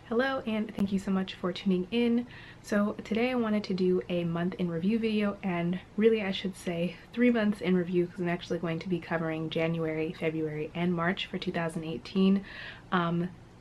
Hello and thank you so much for tuning in. So today I wanted to do a month in review video, and really I should say 3 months in review because I'm actually going to be covering January, February, and March for 2018.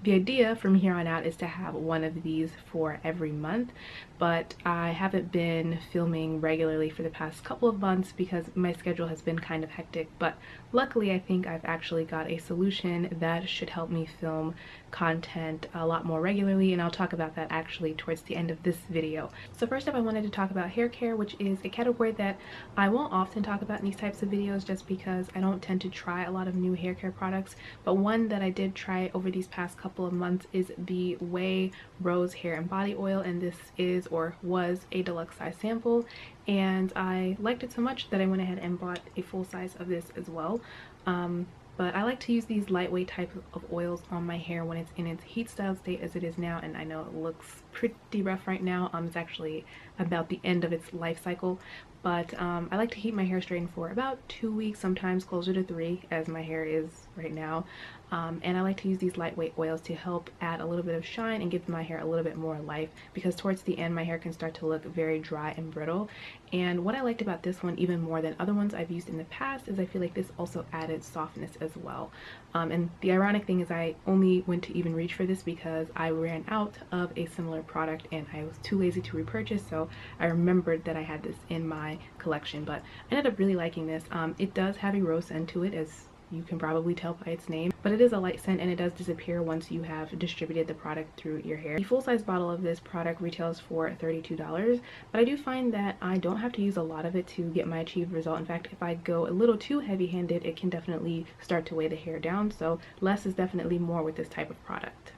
The idea from here on out is to have one of these for every month, but I haven't been filming regularly for the past couple of months because my schedule has been kind of hectic. But luckily I think I've actually got a solution that should help me film content a lot more regularly, and I'll talk about that actually towards the end of this video. So first up, I wanted to talk about hair care, which is a category that I won't often talk about in these types of videos just because I don't tend to try a lot of new hair care products, but one that I did try over these past couple of months is the OUAI Rose Hair and Body Oil, and this is or was a deluxe size sample, and I liked it so much that I went ahead and bought a full size of this as well. But I like to use these lightweight type of oils on my hair when it's in its heat styled state as it is now, and I know it looks pretty rough right now. It's actually about the end of its life cycle, but I like to keep my hair straightened for about 2 weeks, sometimes closer to 3 as my hair is right now. And I like to use these lightweight oils to help add a little bit of shine and give my hair a little bit more life, because towards the end my hair can start to look very dry and brittle. And what I liked about this one even more than other ones I've used in the past is I feel like this also added softness as well. And the ironic thing is I only went to even reach for this because I ran out of a similar product and I was too lazy to repurchase, so I remembered that I had this in my collection. But I ended up really liking this. It does have a rose scent to it, as you can probably tell by its name, but it is a light scent and it does disappear once you have distributed the product through your hair. The full-size bottle of this product retails for $32, but I do find that I don't have to use a lot of it to get my achieved result. In fact, if I go a little too heavy-handed, it can definitely start to weigh the hair down, so less is definitely more with this type of product.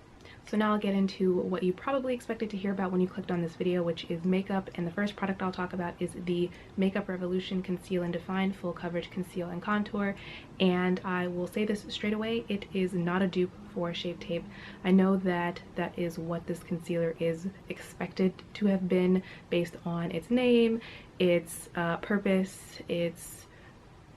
So now I'll get into what you probably expected to hear about when you clicked on this video, which is makeup. And the first product I'll talk about is the Makeup Revolution Conceal and Define Full Coverage Conceal and Contour. And I will say this straight away, it is not a dupe for Shape Tape. I know that that is what this concealer is expected to have been based on its name, its purpose, its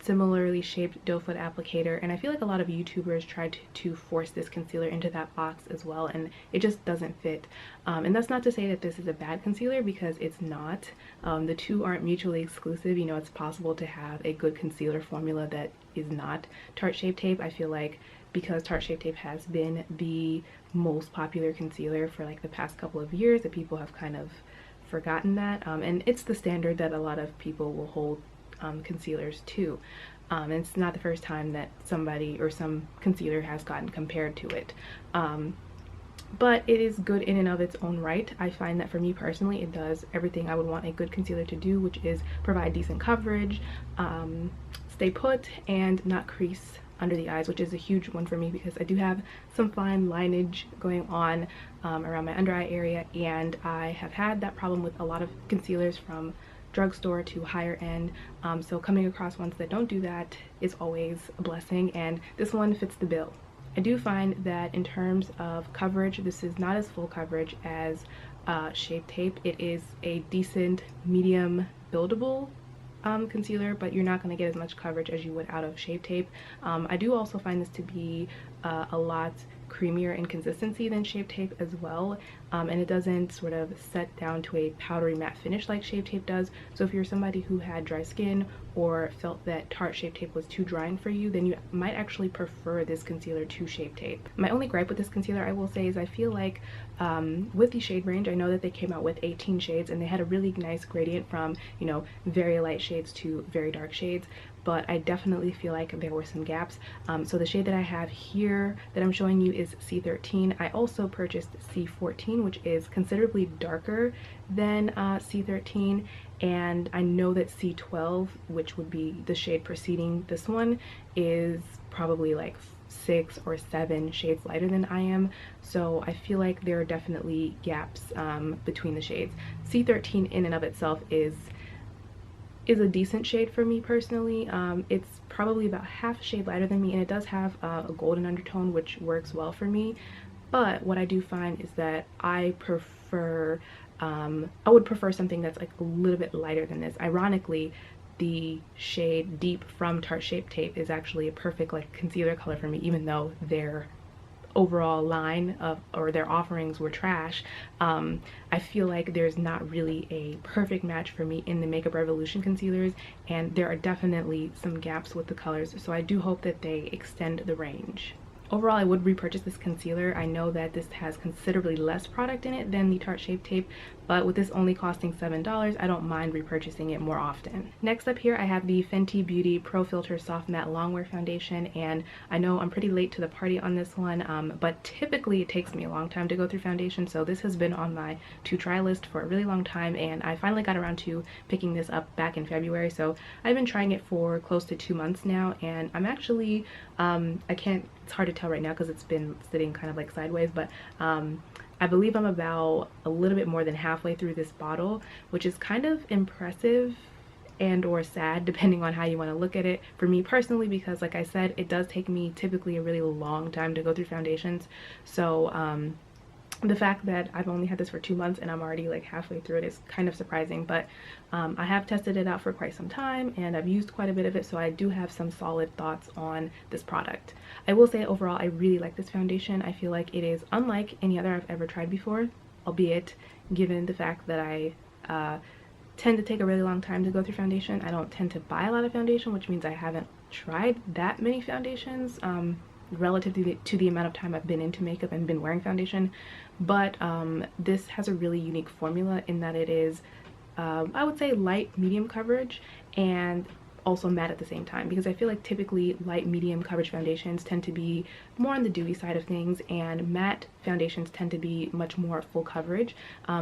similarly shaped doe foot applicator, and I feel like a lot of YouTubers tried to force this concealer into that box as well, and it just doesn't fit. And that's not to say that this is a bad concealer, because it's not. The two aren't mutually exclusive. You know, it's possible to have a good concealer formula that is not Tarte Shape Tape. I feel like because Tarte Shape Tape has been the most popular concealer for like the past couple of years, that people have kind of forgotten that, and it's the standard that a lot of people will hold concealers too. And it's not the first time that somebody or some concealer has gotten compared to it. But it is good in and of its own right. I find that for me personally, it does everything I would want a good concealer to do, which is provide decent coverage, stay put, and not crease under the eyes, which is a huge one for me because I do have some fine lineage going on around my under eye area, and I have had that problem with a lot of concealers from drugstore to higher end, so coming across ones that don't do that is always a blessing, and this one fits the bill. I do find that in terms of coverage, this is not as full coverage as Shape Tape. It is a decent medium buildable concealer, but you're not going to get as much coverage as you would out of Shape Tape. I do also find this to be a lot creamier in consistency than Shape Tape as well, and it doesn't sort of set down to a powdery matte finish like Shape Tape does. So if you're somebody who had dry skin or felt that Tarte Shape Tape was too drying for you, then you might actually prefer this concealer to Shape Tape. My only gripe with this concealer, I will say, is I feel like with the shade range, I know that they came out with 18 shades and they had a really nice gradient from, you know, very light shades to very dark shades, but I definitely feel like there were some gaps. So the shade that I have here that I'm showing you is C13. I also purchased C14, which is considerably darker than C13, and I know that C12, which would be the shade preceding this one, is probably like 6 or 7 shades lighter than I am, so I feel like there are definitely gaps between the shades. C13 in and of itself is a decent shade for me personally. It's probably about half a shade lighter than me, and it does have a golden undertone, which works well for me. But what I do find is that I would prefer something that's like a little bit lighter than this. Ironically, the shade Deep from Tarte Shape Tape is actually a perfect like concealer color for me, even though they're overall line of, or their offerings were trash, I feel like there's not really a perfect match for me in the Makeup Revolution concealers, and there are definitely some gaps with the colors, so I do hope that they extend the range. Overall, I would repurchase this concealer. I know that this has considerably less product in it than the Tarte Shape Tape, but with this only costing $7, I don't mind repurchasing it more often. Next up here, I have the Fenty Beauty Pro Filt'r Soft Matte Longwear Foundation, and I know I'm pretty late to the party on this one, but typically it takes me a long time to go through foundation, so this has been on my to-try list for a really long time, and I finally got around to picking this up back in February, so I've been trying it for close to 2 months now, and I'm actually, it's hard to tell right now because it's been sitting kind of like sideways, but I believe I'm about a little bit more than halfway through this bottle, which is kind of impressive and or sad depending on how you want to look at it for me personally, because like I said, it does take me typically a really long time to go through foundations. So the fact that I've only had this for 2 months and I'm already like halfway through it is kind of surprising, but I have tested it out for quite some time and I've used quite a bit of it, so I do have some solid thoughts on this product. I will say overall I really like this foundation. I feel like it is unlike any other I've ever tried before, albeit given the fact that I tend to take a really long time to go through foundation. I don't tend to buy a lot of foundation, which means I haven't tried that many foundations relative to the amount of time I've been into makeup and been wearing foundation, but this has a really unique formula in that it is I would say light medium coverage and also matte at the same time, because I feel like typically light medium coverage foundations tend to be more on the dewy side of things and matte foundations tend to be much more full coverage,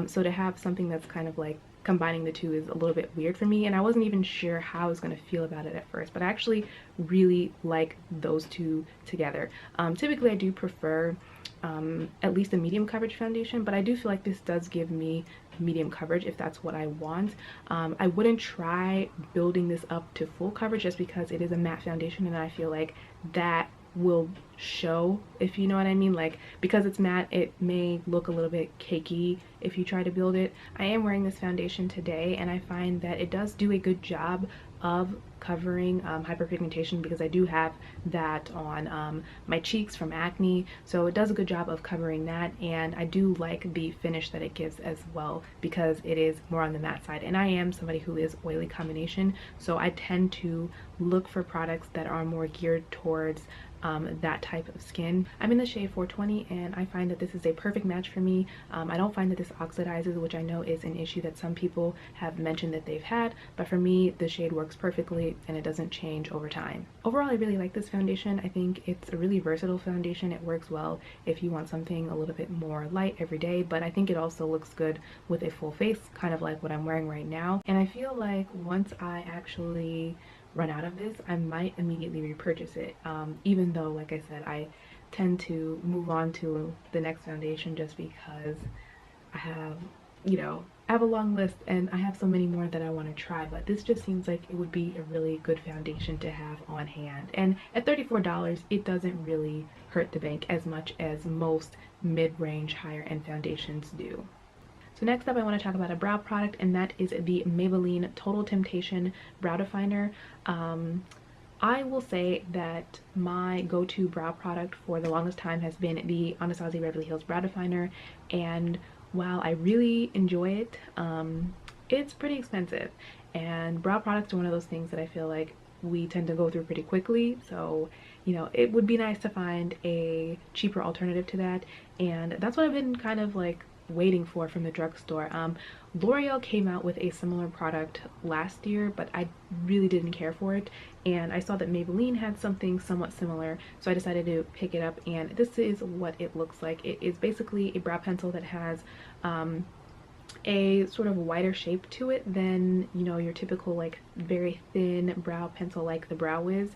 so to have something that's kind of like combining the two is a little bit weird for me, and I wasn't even sure how I was going to feel about it at first, but I actually really like those two together. Typically I do prefer at least a medium coverage foundation, but I do feel like this does give me medium coverage if that's what I want. I wouldn't try building this up to full coverage just because it is a matte foundation, and I feel like that will show, if you know what I mean. Like, because it's matte, it may look a little bit cakey if you try to build it. I am wearing this foundation today and I find that it does do a good job of covering hyperpigmentation, because I do have that on my cheeks from acne, so it does a good job of covering that, and I do like the finish that it gives as well because it is more on the matte side, and I am somebody who is oily combination, so I tend to look for products that are more geared towards that type of skin. I'm in the shade 420 and I find that this is a perfect match for me. I don't find that this oxidizes, which I know is an issue that some people have mentioned that they've had, but for me the shade works perfectly and it doesn't change over time. Overall, I really like this foundation. I think it's a really versatile foundation. It works well if you want something a little bit more light every day, but I think it also looks good with a full face, kind of like what I'm wearing right now. And I feel like once I actually run out of this, I might immediately repurchase it, even though, like I said, I tend to move on to the next foundation just because I have, you know, I have a long list and I have so many more that I want to try, but this just seems like it would be a really good foundation to have on hand. And at $34, it doesn't really hurt the bank as much as most mid-range higher end foundations do. So next up I want to talk about a brow product, and that is the Maybelline Total Temptation Brow Definer. I will say that my go-to brow product for the longest time has been the Anastasia Beverly Hills Brow Definer, and while I really enjoy it, it's pretty expensive, and brow products are one of those things that I feel like we tend to go through pretty quickly, so you know, it would be nice to find a cheaper alternative to that, and that's what I've been kind of like waiting for from the drugstore. L'Oreal came out with a similar product last year, but I really didn't care for it, and I saw that Maybelline had something somewhat similar, so I decided to pick it up, and this is what it looks like. It is basically a brow pencil that has a sort of wider shape to it than, you know, your typical like very thin brow pencil like the Brow Wiz.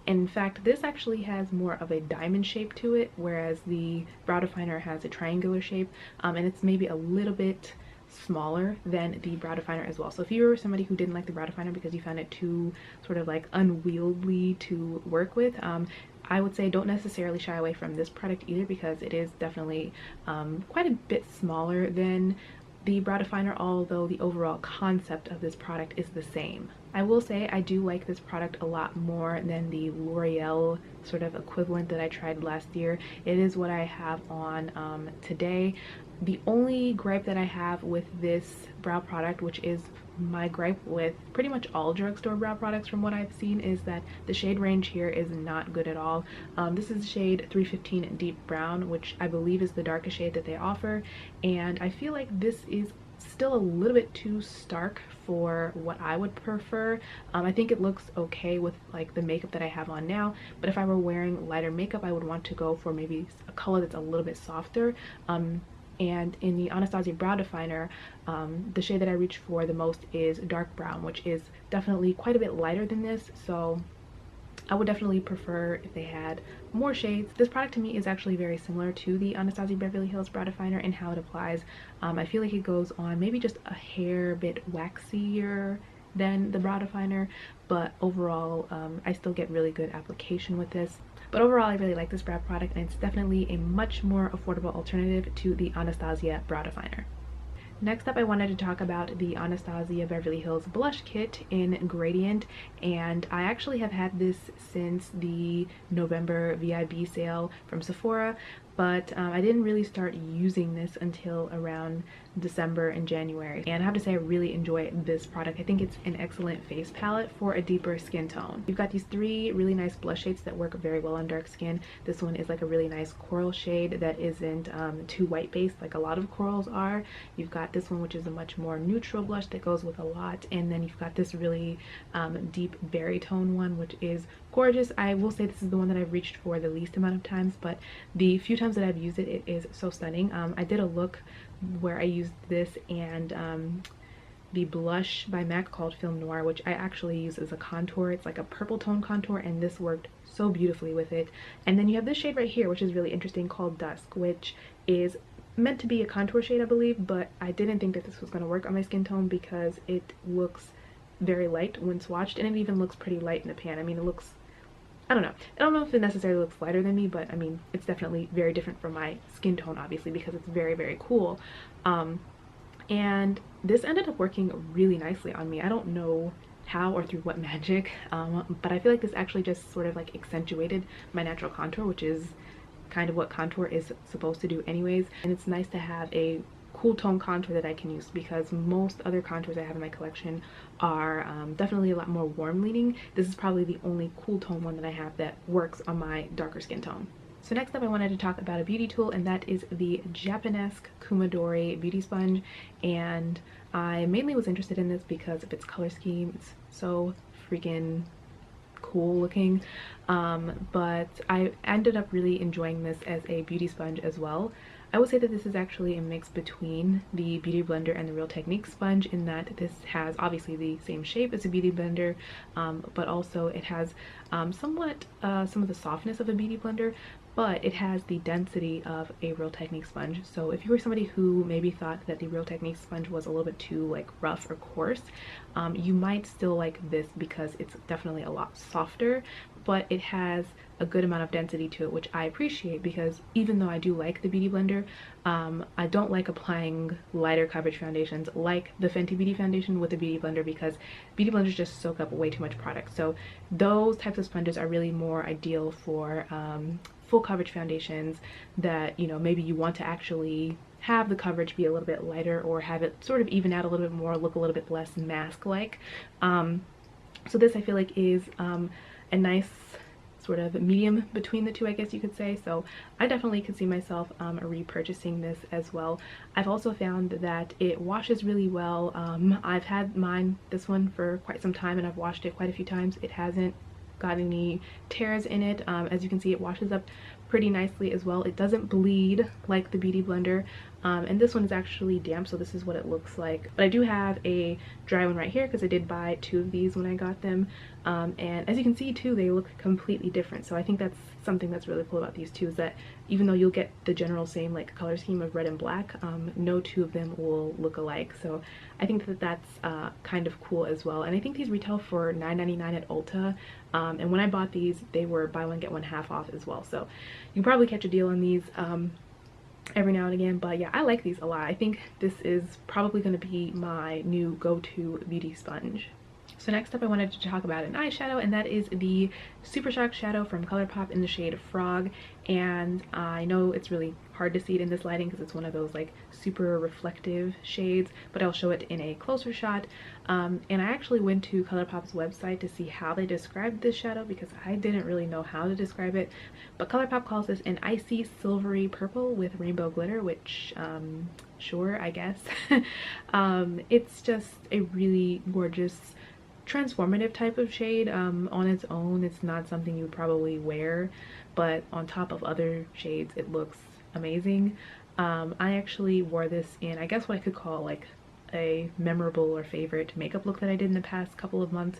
In fact, this actually has more of a diamond shape to it, whereas the brow definer has a triangular shape, and it's maybe a little bit smaller than the brow definer as well. So if you were somebody who didn't like the brow definer because you found it too sort of like unwieldy to work with, I would say don't necessarily shy away from this product either, because it is definitely quite a bit smaller than the brow definer, although the overall concept of this product is the same. I will say I do like this product a lot more than the L'Oreal sort of equivalent that I tried last year. It is what I have on today. The only gripe that I have with this brow product, which is my gripe with pretty much all drugstore brow products from what I've seen, is that the shade range here is not good at all. This is shade 315 Deep Brown, which I believe is the darkest shade that they offer, and I feel like this is still a little bit too stark for what I would prefer. I think it looks okay with like the makeup that I have on now, but if I were wearing lighter makeup I would want to go for maybe a color that's a little bit softer. And in the Anastasia brow definer, the shade that I reach for the most is dark brown, which is definitely quite a bit lighter than this, so I would definitely prefer if they had more shades. This product to me is actually very similar to the Anastasia Beverly Hills brow definer in how it applies. I feel like it goes on maybe just a hair bit waxier than the brow definer, but overall I still get really good application with this. But overall I really like this brow product, and it's definitely a much more affordable alternative to the Anastasia brow definer. Next up, I wanted to talk about the Anastasia Beverly Hills blush kit in Gradient, and I actually have had this since the November VIB sale from Sephora, but I didn't really start using this until around December and January, and I have to say I really enjoy this product. I think it's an excellent face palette for a deeper skin tone. You've got these three really nice blush shades that work very well on dark skin. This one is like a really nice coral shade that isn't too white based like a lot of corals are. You've got this one which is a much more neutral blush that goes with a lot, and then you've got this really deep berry tone one which is gorgeous. I will say this is the one that I've reached for the least amount of times, but the few times that I've used it, it is so stunning. I did a look where I used this and the blush by MAC called Film Noir, which I actually use as a contour. It's like a purple tone contour, and this worked so beautifully with it. And then you have this shade right here, which is really interesting, called Dusk, which is meant to be a contour shade, I believe, but I didn't think that this was going to work on my skin tone because it looks very light when swatched, and it even looks pretty light in the pan. I mean, it looks, I don't know if it necessarily looks lighter than me, but I mean it's definitely very different from my skin tone, obviously, because it's very, very cool. And this ended up working really nicely on me. I don't know how or through what magic, but I feel like this actually just sort of like accentuated my natural contour, which is kind of what contour is supposed to do anyways. And it's nice to have a cool tone contour that I can use, because most other contours I have in my collection are definitely a lot more warm leaning. This is probably the only cool tone one that I have that works on my darker skin tone. So next up I wanted to talk about a beauty tool, and that is the Japonesque Kumadori beauty sponge. And I mainly was interested in this because of its color scheme. It's so freaking cool looking, but I ended up really enjoying this as a beauty sponge as well. I would say that this is actually a mix between the Beauty Blender and the Real Techniques sponge, in that this has obviously the same shape as a Beauty Blender, but also it has somewhat some of the softness of a Beauty Blender, but it has the density of a Real Techniques sponge. So if you were somebody who maybe thought that the Real Techniques sponge was a little bit too like rough or coarse, you might still like this because it's definitely a lot softer, but it has a good amount of density to it, which I appreciate, because even though I do like the Beauty Blender, I don't like applying lighter coverage foundations like the Fenty Beauty Foundation with the Beauty Blender, because Beauty Blenders just soak up way too much product. So those types of sponges are really more ideal for full coverage foundations that, you know, maybe you want to actually have the coverage be a little bit lighter, or have it sort of even out a little bit more, look a little bit less mask-like. So this I feel like is a nice sort of medium between the two, I guess you could say. So I definitely could see myself repurchasing this as well. I've also found that it washes really well. I've had this one for quite some time, and I've washed it quite a few times. It hasn't got any tears in it. As you can see, it washes up pretty nicely as well. It doesn't bleed like the Beauty Blender, and this one is actually damp, so this is what it looks like. But I do have a dry one right here because I did buy 2 of these when I got them, and as you can see too, they look completely different. So I think that's something that's really cool about these two, is that even though you'll get the general same like color scheme of red and black, no two of them will look alike. So I think that that's kind of cool as well. And I think these retail for $9.99 at Ulta, and when I bought these they were buy one get one half off as well, so you can probably catch a deal on these every now and again. But yeah, I like these a lot. I think this is probably going to be my new go-to beauty sponge. So next up I wanted to talk about an eyeshadow, and that is the Super Shock Shadow from Colourpop in the shade Frog. And I know it's really hard to see it in this lighting because it's one of those like super reflective shades, but I'll show it in a closer shot. And I actually went to Colourpop's website to see how they described this shadow because I didn't really know how to describe it. But Colourpop calls this an icy silvery purple with rainbow glitter, which sure, I guess. It's just a really gorgeous transformative type of shade. On its own, it's not something you would probably wear, but on top of other shades it looks amazing. I actually wore this in, I guess, what I could call like a memorable or favorite makeup look that I did in the past couple of months,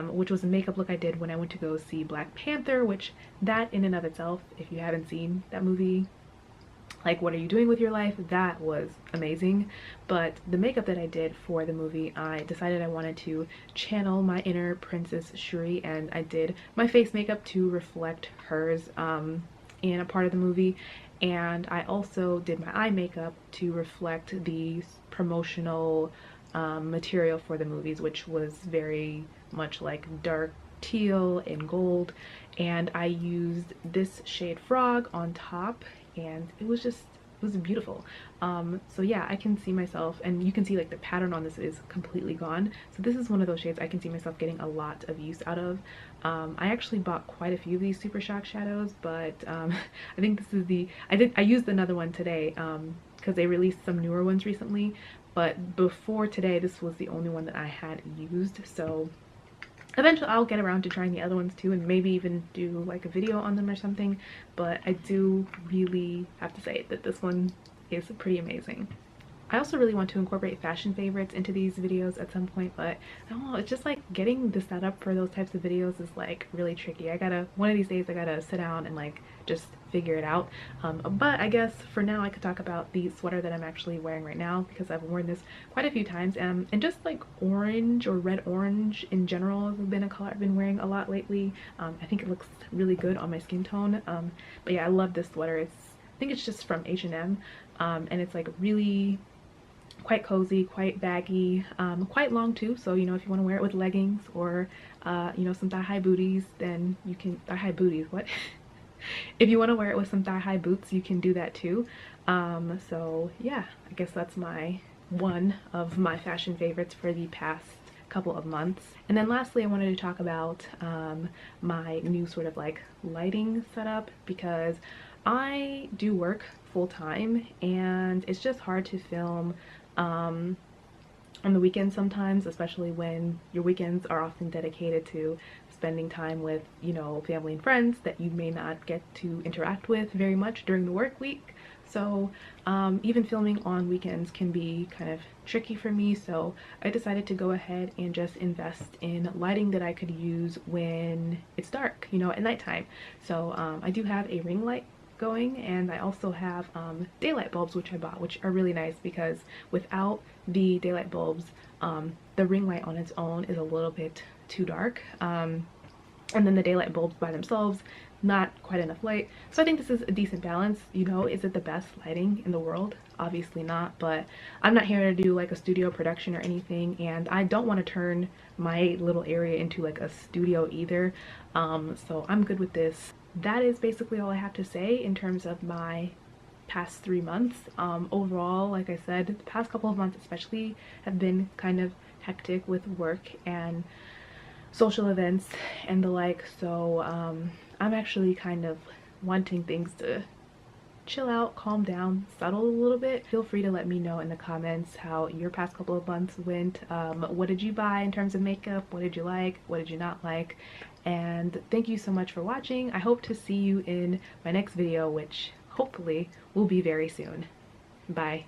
which was a makeup look I did when I went to go see Black Panther, which that in and of itself, if you haven't seen that movie, like, what are you doing with your life? That was amazing. But the makeup that I did for the movie, I decided I wanted to channel my inner Princess Shuri, and I did my face makeup to reflect hers in a part of the movie. And I also did my eye makeup to reflect the promotional material for the movies, which was very much like dark teal and gold. And I used this shade Frog on top, and it was beautiful. So yeah, I can see myself, and you can see like the pattern on this is completely gone. So this is one of those shades I can see myself getting a lot of use out of. I actually bought quite a few of these Super Shock shadows, but I think this is I used another one today because they released some newer ones recently, but before today this was the only one that I had used. So eventually I'll get around to trying the other ones too, and maybe even do like a video on them or something. But I do really have to say that this one is pretty amazing. I also really want to incorporate fashion favorites into these videos at some point, but I don't know, it's just like getting the setup for those types of videos is like really tricky. One of these days I gotta sit down and like just figure it out. But I guess for now I could talk about the sweater that I'm actually wearing right now, because I've worn this quite a few times, and just like orange or red orange in general has been a color I've been wearing a lot lately. I think it looks really good on my skin tone. But yeah, I love this sweater. I think it's just from H&M, and it's like really quite cozy, quite baggy, quite long too. So, you know, if you want to wear it with leggings or you know, some thigh-high booties, then you can thigh-high booties, what? If you want to wear it with some thigh-high boots, you can do that too. So yeah, I guess that's one of my fashion favorites for the past couple of months. And then lastly, I wanted to talk about my new sort of like lighting setup, because I do work full-time and it's just hard to film on the weekends sometimes, especially when your weekends are often dedicated to spending time with, you know, family and friends that you may not get to interact with very much during the work week. So even filming on weekends can be kind of tricky for me, so I decided to go ahead and just invest in lighting that I could use when it's dark, you know, at nighttime. So I do have a ring light going, and I also have daylight bulbs, which I bought, which are really nice because without the daylight bulbs, the ring light on its own is a little bit too dark, and then the daylight bulbs by themselves, not quite enough light. So I think this is a decent balance. You know, is it the best lighting in the world? Obviously not, but I'm not here to do like a studio production or anything, and I don't want to turn my little area into like a studio either. So I'm good with this. That is basically all I have to say in terms of my past 3 months. Overall, like I said, the past couple of months especially have been kind of hectic with work and social events and the like, so I'm actually kind of wanting things to chill out, calm down, settle a little bit. Feel free to let me know in the comments how your past couple of months went. What did you buy in terms of makeup? What did you like? What did you not like? And thank you so much for watching. I hope to see you in my next video, which hopefully will be very soon. Bye.